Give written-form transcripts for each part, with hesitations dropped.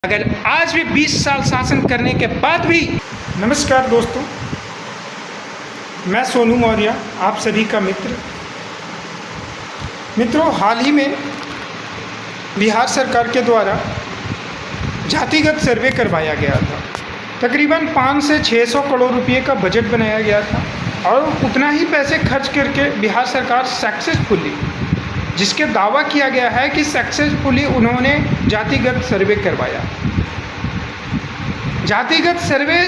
अगर आज भी 20 साल शासन करने के बाद भी। नमस्कार दोस्तों, मैं सोनू मौर्य, आप सभी का मित्रों, हाल ही में बिहार सरकार के द्वारा जातिगत सर्वे करवाया गया था। तकरीबन 500 से 600 करोड़ रुपए का बजट बनाया गया था और उतना ही पैसे खर्च करके बिहार सरकार सक्सेसफुली, जिसके दावा किया गया है कि सक्सेसफुली उन्होंने जातिगत सर्वे करवाया। जातिगत सर्वे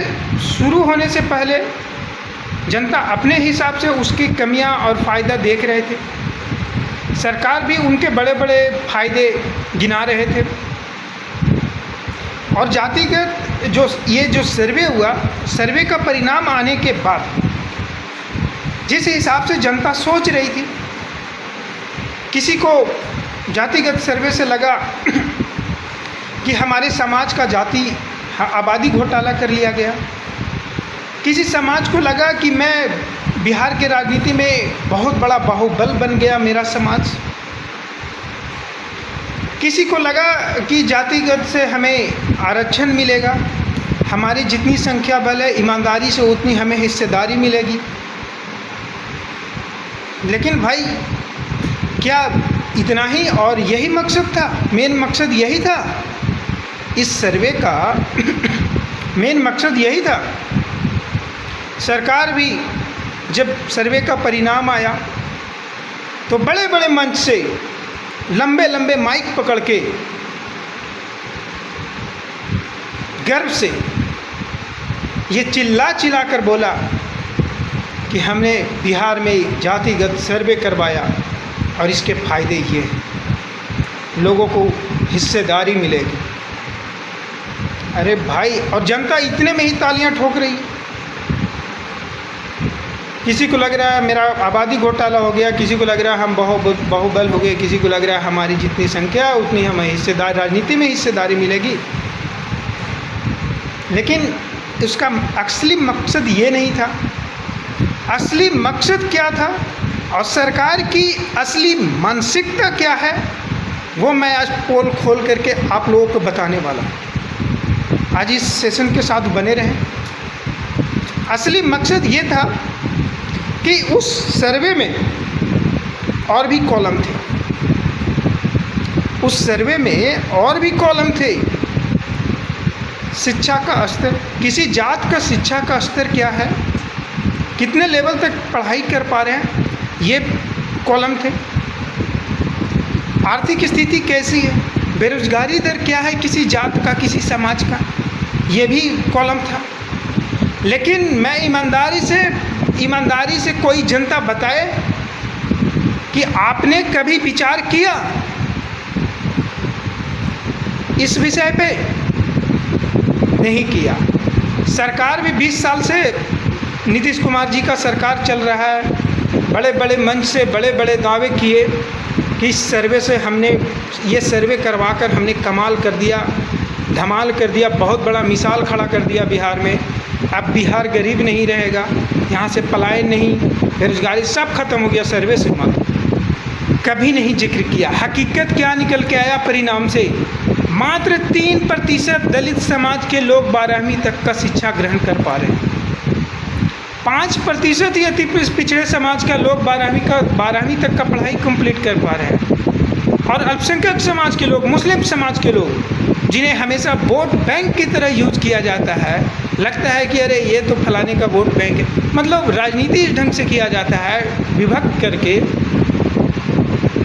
शुरू होने से पहले जनता अपने हिसाब से उसकी कमियां और फ़ायदा देख रहे थे। सरकार भी उनके बड़े बड़े फ़ायदे गिना रहे थे और जातिगत जो सर्वे हुआ, सर्वे का परिणाम आने के बाद जिस हिसाब से जनता सोच रही थी, किसी को जातिगत सर्वे से लगा कि हमारे समाज का जाति आबादी घोटाला कर लिया गया। किसी समाज को लगा कि मैं बिहार के राजनीति में बहुत बड़ा बाहुबल बन गया मेरा समाज। किसी को लगा कि जातिगत से हमें आरक्षण मिलेगा, हमारी जितनी संख्या बल है ईमानदारी से उतनी हमें हिस्सेदारी मिलेगी। लेकिन भाई, क्या इतना ही और यही मकसद था? मेन मकसद यही था इस सर्वे का? मेन मकसद यही था। सरकार भी जब सर्वे का परिणाम आया तो बड़े बड़े मंच से लंबे लंबे माइक पकड़ के गर्व से ये चिल्ला चिल्ला कर बोला कि हमने बिहार में जातिगत सर्वे करवाया और इसके फ़ायदे ये हैं, लोगों को हिस्सेदारी मिलेगी। अरे भाई, और जनता इतने में ही तालियां ठोक रही। किसी को लग रहा है मेरा आबादी घोटाला हो गया, किसी को लग रहा है हम बाहुबल हो गए, किसी को लग रहा है हमारी जितनी संख्या है उतनी हमें हिस्सेदार राजनीति में हिस्सेदारी मिलेगी। लेकिन उसका असली मकसद ये नहीं था। असली मकसद क्या था और सरकार की असली मानसिकता क्या है, वो मैं आज पोल खोल करके आप लोगों को बताने वाला हूँ। आज इस सेशन के साथ बने रहें। असली मकसद ये था कि उस सर्वे में और भी कॉलम थे, उस सर्वे में और भी कॉलम थे। शिक्षा का स्तर, किसी जात का शिक्षा का स्तर क्या है, कितने लेवल तक पढ़ाई कर पा रहे हैं, ये कॉलम थे। आर्थिक स्थिति कैसी है, बेरोजगारी दर क्या है किसी जात का, किसी समाज का, ये भी कॉलम था। लेकिन मैं ईमानदारी से कोई जनता बताए कि आपने कभी विचार किया इस विषय पे? नहीं किया। सरकार भी 20 साल से नीतीश कुमार जी का सरकार चल रहा है। बड़े बड़े मंच से बड़े बड़े दावे किए कि इस सर्वे से हमने ये सर्वे करवा कर हमने कमाल कर दिया, धमाल कर दिया, बहुत बड़ा मिसाल खड़ा कर दिया बिहार में। अब बिहार गरीब नहीं रहेगा, यहाँ से पलायन नहीं, बेरोजगारी सब खत्म हो गया सर्वे से। कभी नहीं जिक्र किया। हकीकत क्या निकल के आया परिणाम से? मात्र 3% दलित समाज के लोग 12वीं तक का शिक्षा ग्रहण कर पा रहे हैं। 5% ही अति पिछड़े समाज का लोग 12वीं तक का पढ़ाई कंप्लीट कर पा रहे हैं। और अल्पसंख्यक समाज के लोग, मुस्लिम समाज के लोग, जिन्हें हमेशा वोट बैंक की तरह यूज किया जाता है, लगता है कि अरे ये तो फलाने का वोट बैंक है, मतलब राजनीति इस ढंग से किया जाता है विभक्त करके।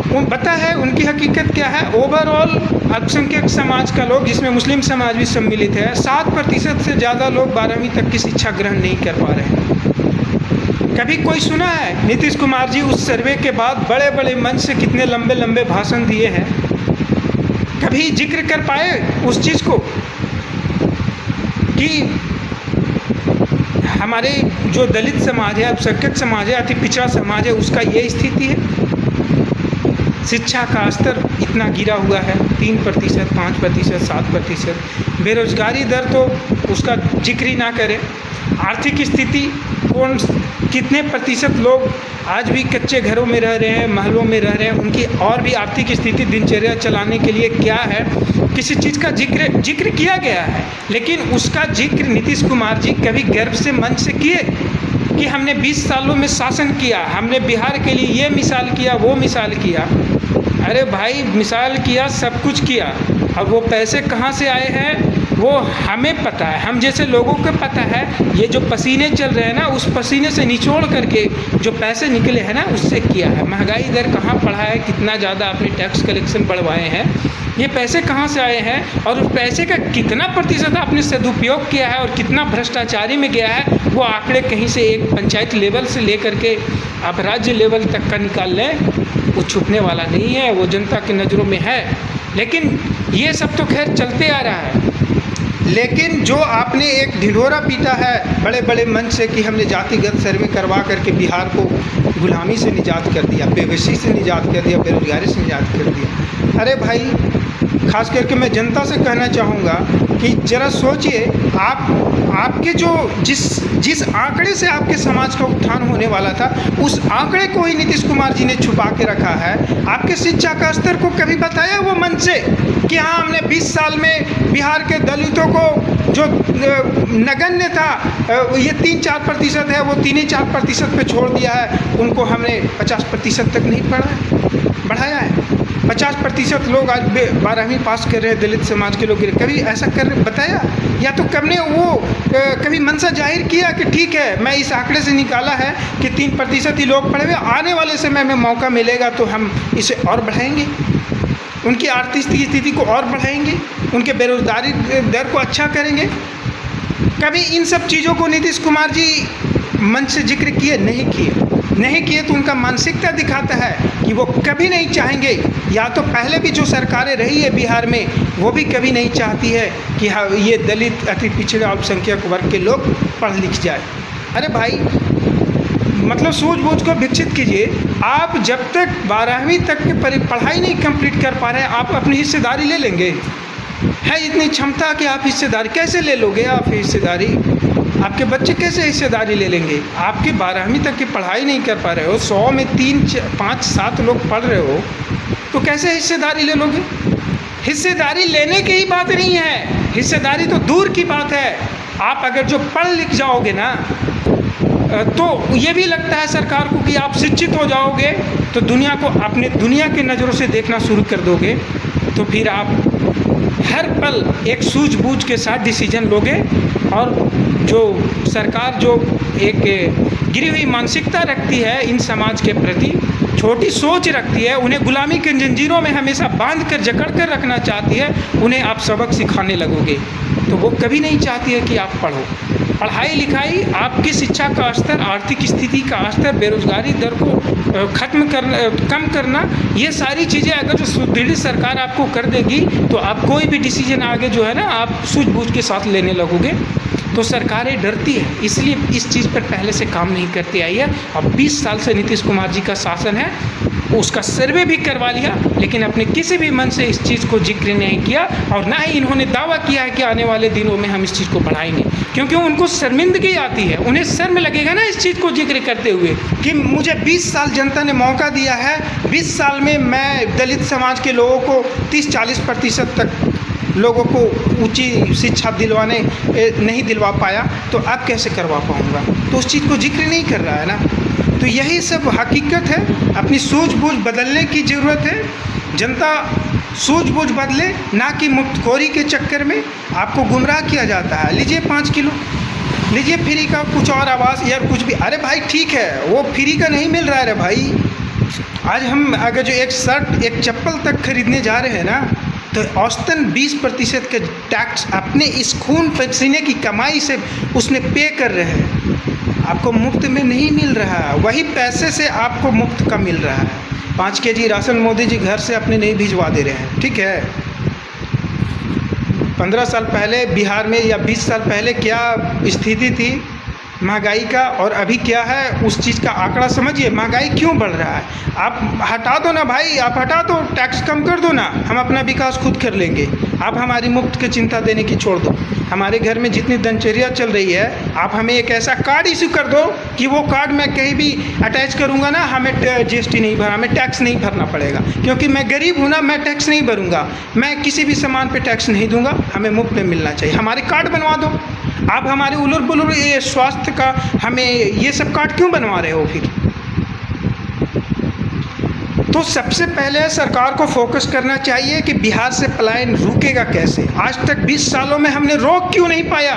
वो पता है उनकी हकीकत क्या है? ओवरऑल अल्पसंख्यक समाज का लोग, जिसमें मुस्लिम समाज भी सम्मिलित है, 7% से ज़्यादा लोग 12वीं तक की शिक्षा ग्रहण नहीं कर पा रहे हैं। कभी कोई सुना है नीतीश कुमार जी उस सर्वे के बाद बड़े बड़े मंच से कितने लंबे लंबे भाषण दिए हैं? कभी जिक्र कर पाए उस चीज़ को कि हमारे जो दलित समाज है, अल्पसंख्यक समाज है, अति पिछड़ा समाज है, उसका ये स्थिति है? शिक्षा का स्तर इतना गिरा हुआ है, 3%, 5%, 7%। बेरोजगारी दर तो उसका जिक्र ही ना करें। आर्थिक स्थिति कौन कितने प्रतिशत लोग आज भी कच्चे घरों में रह रहे हैं, महलों में रह रहे हैं, उनकी और भी आर्थिक स्थिति दिनचर्या चलाने के लिए क्या है, किसी चीज़ का जिक्र किया गया है। लेकिन उसका जिक्र नीतीश कुमार जी कभी गर्व से मंच से किए कि हमने 20 सालों में शासन किया, हमने बिहार के लिए ये मिसाल किया, वो मिसाल किया। अरे भाई, मिसाल किया, सब कुछ किया, अब वो पैसे कहाँ से आए हैं वो हमें पता है, हम जैसे लोगों को पता है। ये जो पसीने चल रहे हैं ना, उस पसीने से निचोड़ करके जो पैसे निकले हैं ना, उससे किया है। महंगाई दर कहाँ बढ़ा है, कितना ज़्यादा आपने टैक्स कलेक्शन बढ़वाए हैं, ये पैसे कहाँ से आए हैं और उस पैसे का कितना प्रतिशत आपने सदुपयोग किया है और कितना भ्रष्टाचारी में गया है, वो आंकड़े कहीं से एक पंचायत लेवल से लेकर के आप राज्य लेवल तक का निकाल लें, वो छुपने वाला नहीं है, वो जनता की नज़रों में है। लेकिन ये सब तो खैर चलते आ रहा है। लेकिन जो आपने एक ढिंढोरा पीटा है बड़े बड़े मंच से कि हमने जातिगत सर्वे करवा करके बिहार को गुलामी से निजात कर दिया, बेबसी से निजात कर दिया, बेरोजगारी से निजात कर दिया। अरे भाई, खास करके मैं जनता से कहना चाहूँगा कि ज़रा सोचिए, आपके जो जिस आंकड़े से आपके समाज का उत्थान होने वाला था, उस आंकड़े को ही नीतीश कुमार जी ने छुपा के रखा है। आपके शिक्षा का स्तर को कभी बताया वो मंच से कि हाँ, हमने 20 साल में बिहार के दलितों को जो नगण्य था, ये 3-4% है, वो 3-4% पे छोड़ दिया है, उनको हमने 50% तक नहीं बढ़ाया है। 50% लोग आज 12वीं पास कर रहे हैं, दलित समाज के लोग। कभी ऐसा बताया, या तो कब ने वो कभी मंशा जाहिर किया कि ठीक है, मैं इस आंकड़े से निकाला है कि 3% ही लोग पढ़े हुए, आने वाले समय में मौका मिलेगा तो हम इसे और बढ़ाएंगे, उनकी आर्थिक स्थिति को और बढ़ाएंगे, उनके बेरोजगारी दर को अच्छा करेंगे। कभी इन सब चीज़ों को नीतीश कुमार जी मंच से जिक्र किए नहीं किए तो उनका मानसिकता दिखाता है कि वो कभी नहीं चाहेंगे, या तो पहले भी जो सरकारें रही है बिहार में, वो भी कभी नहीं चाहती है कि हाँ, ये दलित, अति पिछड़े, अल्पसंख्यक वर्ग के लोग पढ़ लिख जाए। अरे भाई, मतलब सूझबूझ को विकसित कीजिए। आप जब तक 12वीं तक की पढ़ाई नहीं कंप्लीट कर पा रहे हैं, आप अपनी हिस्सेदारी ले लेंगे? है इतनी क्षमता कि आप हिस्सेदारी कैसे ले लोगे? आप हिस्सेदारी, आपके बच्चे कैसे हिस्सेदारी ले लेंगे? आपकी 12वीं तक की पढ़ाई नहीं कर पा रहे हो, 100 में 3, 5, 7 लोग पढ़ रहे हो, तो कैसे हिस्सेदारी ले लोगे? हिस्सेदारी लेने की ही बात नहीं है, हिस्सेदारी तो दूर की बात है। आप अगर जो पढ़ लिख जाओगे ना, तो ये भी लगता है सरकार को कि आप शिक्षित हो जाओगे तो दुनिया को अपने दुनिया की नज़रों से देखना शुरू कर दोगे, तो फिर आप हर पल एक सूझबूझ के साथ डिसीजन लोगे। और जो सरकार जो एक गिरी हुई मानसिकता रखती है इन समाज के प्रति, छोटी सोच रखती है, उन्हें गुलामी के जंजीरों में हमेशा बांध कर जकड़ कर रखना चाहती है, उन्हें आप सबक सिखाने लगोगे तो वो कभी नहीं चाहती है कि आप पढ़ो। पढ़ाई लिखाई, आपकी शिक्षा का स्तर, आर्थिक स्थिति का स्तर, बेरोजगारी दर को कम करना, ये सारी चीज़ें अगर जो सुदृढ़ सरकार आपको कर देगी तो आप कोई भी डिसीजन आगे जो है ना, आप सूझबूझ के साथ लेने लगोगे। तो सरकारें डरती है, इसलिए इस चीज़ पर पहले से काम नहीं करती आई है। अब 20 साल से नीतीश कुमार जी का शासन है, उसका सर्वे भी करवा लिया, लेकिन अपने किसी भी मन से इस चीज़ को जिक्र नहीं किया, और ना ही इन्होंने दावा किया है कि आने वाले दिनों में हम इस चीज़ को बढ़ाएंगे, क्योंकि उनको शर्मिंदगी आती है, उन्हें शर्म लगेगा ना इस चीज़ को जिक्र करते हुए कि मुझे 20 साल जनता ने मौका दिया है, 20 साल में मैं दलित समाज के लोगों को 30-40% तक लोगों को ऊंची शिक्षा नहीं दिलवा पाया, तो अब कैसे करवा पाऊँगा? तो उस चीज़ को जिक्र नहीं कर रहा है ना। तो यही सब हकीकत है, अपनी सूझबूझ बदलने की ज़रूरत है। जनता सूझबूझ बदले, ना कि मुफ्तखोरी के चक्कर में आपको गुमराह किया जाता है। लीजिए 5 किलो, लीजिए फ्री का कुछ और आवास या कुछ भी। अरे भाई ठीक है, वो फ्री का नहीं मिल रहा है। अरे भाई, आज हम अगर जो एक शर्ट, एक चप्पल तक खरीदने जा रहे हैं ना, तो औसतन 20% के टैक्स अपने इस खून पसीने की कमाई से उसमें पे कर रहे हैं। आपको मुफ्त में नहीं मिल रहा है, वही पैसे से आपको मुफ्त का मिल रहा है। 5 केजी राशन मोदी जी घर से अपने नहीं भिजवा दे रहे हैं, ठीक है। 15 साल पहले बिहार में या 20 साल पहले क्या स्थिति थी महंगाई का, और अभी क्या है, उस चीज़ का आंकड़ा समझिए। महंगाई क्यों बढ़ रहा है? आप हटा दो ना भाई, आप हटा दो, टैक्स कम कर दो ना, हम अपना विकास खुद कर लेंगे। आप हमारी मुफ्त की चिंता देने की छोड़ दो। हमारे घर में जितनी दिनचर्या चल रही है, आप हमें एक ऐसा कार्ड इशू कर दो कि वो कार्ड मैं कहीं भी अटैच करूँगा ना, हमें GST नहीं भरना, हमें टैक्स नहीं भरना पड़ेगा, क्योंकि मैं गरीब हूँ ना, मैं टैक्स नहीं भरूँगा, मैं किसी भी सामान पे टैक्स नहीं दूंगा, हमें मुफ्त में मिलना चाहिए। हमारे कार्ड बनवा दो। आप हमारे उलर बुलर ये स्वास्थ्य का हमें ये सब कार्ड क्यों बनवा रहे हो फिर? तो सबसे पहले सरकार को फोकस करना चाहिए कि बिहार से पलायन रुकेगा कैसे। आज तक 20 सालों में हमने रोक क्यों नहीं पाया?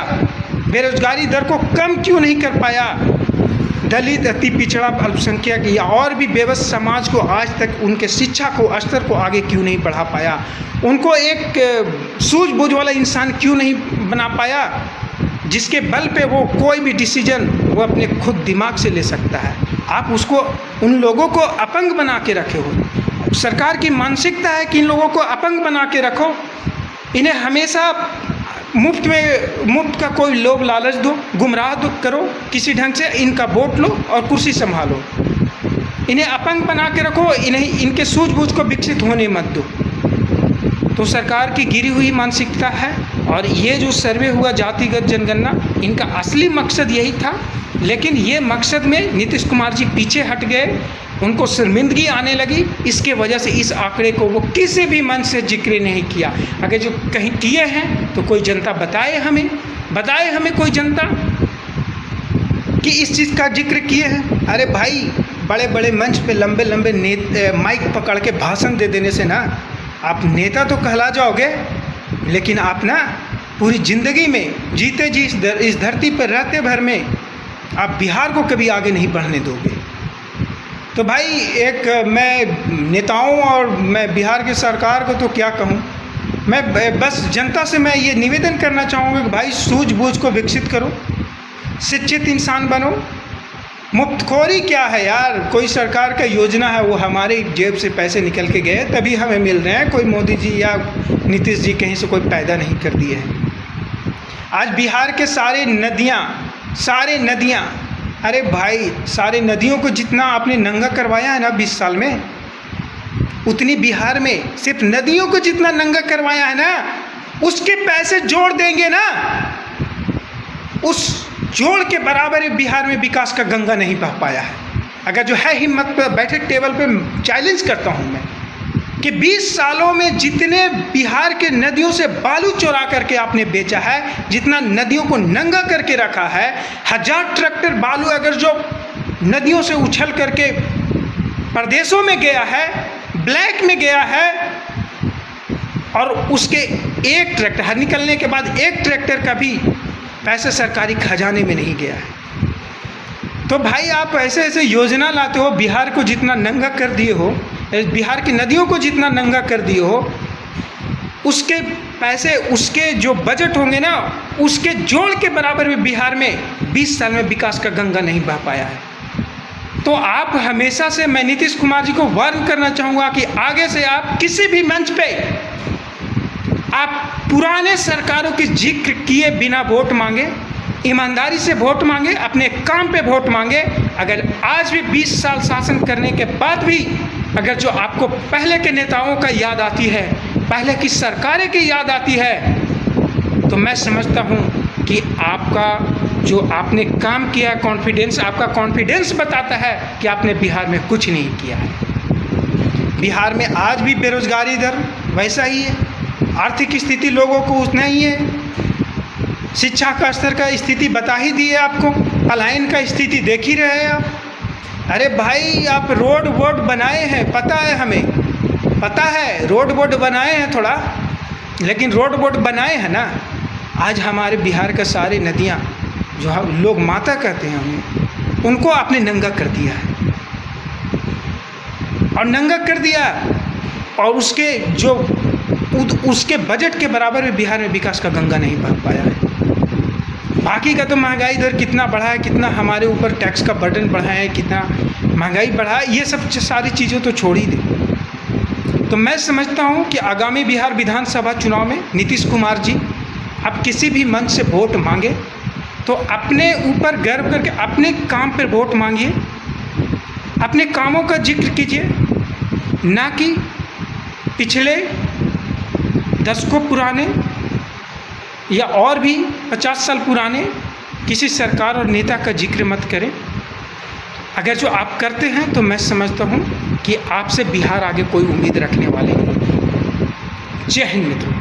बेरोजगारी दर को कम क्यों नहीं कर पाया? दलित, अति पिछड़ा, अल्पसंख्यक या और भी बेबस समाज को आज तक उनके शिक्षा को स्तर को आगे क्यों नहीं बढ़ा पाया? उनको एक सूझबूझ वाला इंसान क्यों नहीं बना पाया, जिसके बल पे वो कोई भी डिसीजन वो अपने खुद दिमाग से ले सकता है? आप उसको, उन लोगों को अपंग बना के रखे हो। सरकार की मानसिकता है कि इन लोगों को अपंग बना के रखो, इन्हें हमेशा मुफ्त का कोई लोभ लालच दो, गुमराह करो, किसी ढंग से इनका वोट लो और कुर्सी संभालो। इन्हें अपंग बना के रखो, इन्हें इनके सूझबूझ को विकसित होने मत दो। तो सरकार की गिरी हुई मानसिकता है। और ये जो सर्वे हुआ जातिगत जनगणना, इनका असली मकसद यही था, लेकिन ये मकसद में नीतीश कुमार जी पीछे हट गए, उनको शर्मिंदगी आने लगी। इसके वजह से इस आंकड़े को वो किसी भी मन से जिक्र नहीं किया। अगर जो कहीं किए हैं तो कोई जनता बताए हमें कोई जनता कि इस चीज़ का जिक्र किए हैं। अरे भाई, बड़े बड़े मंच पे लंबे लंबे माइक पकड़ के भाषण दे देने से ना आप नेता तो कहला जाओगे, लेकिन आप ना पूरी ज़िंदगी में जीते जी इस धरती पर रहते भर में आप बिहार को कभी आगे नहीं बढ़ने दोगे। तो भाई, एक मैं नेताओं और मैं बिहार की सरकार को तो क्या कहूँ, मैं बस जनता से मैं ये निवेदन करना चाहूँगा कि भाई सूझबूझ को विकसित करो, शिक्षित इंसान बनो। मुफ्तखोरी क्या है यार? कोई सरकार का योजना है, वो हमारी जेब से पैसे निकल के गए तभी हमें मिल रहे हैं। कोई मोदी जी या नीतीश जी कहीं से कोई पैदा नहीं कर दिए हैं। आज बिहार के सारे नदियाँ, अरे भाई, सारे नदियों को जितना आपने नंगा करवाया है ना 20 साल में, उतनी बिहार में सिर्फ नदियों को जितना नंगा करवाया है ना, उसके पैसे जोड़ देंगे ना, उस जोड़ के बराबर बिहार में विकास का गंगा नहीं बह पाया है। अगर जो है हिम्मत पर बैठे टेबल पे चैलेंज करता हूँ मैं कि 20 सालों में जितने बिहार के नदियों से बालू चोरा करके आपने बेचा है, जितना नदियों को नंगा करके रखा है, 1000 ट्रैक्टर बालू अगर जो नदियों से उछल करके प्रदेशों में गया है, ब्लैक में गया है, और उसके एक ट्रैक्टर निकलने के बाद एक ट्रैक्टर का भी पैसे सरकारी खजाने में नहीं गया है। तो भाई, आप ऐसे ऐसे योजना लाते हो, बिहार को जितना नंगा कर दिए हो, बिहार की नदियों को जितना नंगा कर दिए हो, उसके पैसे, उसके जो बजट होंगे ना, उसके जोड़ के बराबर में बिहार में 20 साल में विकास का गंगा नहीं बह पाया है। तो आप हमेशा से, मैं नीतीश कुमार जी को वार्न करना चाहूँगा कि आगे से आप किसी भी मंच पे आप पुराने सरकारों के जिक्र किए बिना वोट मांगे, ईमानदारी से वोट मांगे, अपने काम पे वोट मांगे। अगर आज भी 20 साल शासन करने के बाद भी अगर जो आपको पहले के नेताओं का याद आती है, पहले की सरकारें की याद आती है, तो मैं समझता हूँ कि आपका जो आपने काम किया, कॉन्फिडेंस, आपका कॉन्फिडेंस बताता है कि आपने बिहार में कुछ नहीं किया है। बिहार में आज भी बेरोजगारी दर वैसा ही है, आर्थिक स्थिति लोगों को उतना ही है, शिक्षा का स्तर का स्थिति बता ही दी है आपको, पलायन का स्थिति देख ही रहे हैं आप। अरे भाई, आप रोड वोड बनाए हैं, पता है, हमें पता है, रोड वोड बनाए हैं थोड़ा, लेकिन रोड वोड बनाए हैं ना, आज हमारे बिहार का सारे नदियाँ जो लोग माता कहते हैं हमें, उनको आपने नंगा कर दिया है। और नंगा कर दिया, और उसके बजट के बराबर में बिहार में विकास का गंगा नहीं बह पाया है। बाकी का तो महंगाई दर कितना बढ़ा है, कितना हमारे ऊपर टैक्स का बर्डन बढ़ा है, कितना महंगाई बढ़ा है, ये सब सारी चीज़ें तो छोड़ ही दें। तो मैं समझता हूँ कि आगामी बिहार विधानसभा चुनाव में नीतीश कुमार जी अब किसी भी मंच से वोट मांगे तो अपने ऊपर गर्व करके अपने काम पर वोट मांगिए, अपने कामों का जिक्र कीजिए, ना कि पिछले दशकों पुराने या और भी 50 साल पुराने किसी सरकार और नेता का जिक्र मत करें। अगर जो आप करते हैं तो मैं समझता हूँ कि आपसे बिहार आगे कोई उम्मीद रखने वाले नहीं। जय हिंद मित्रों।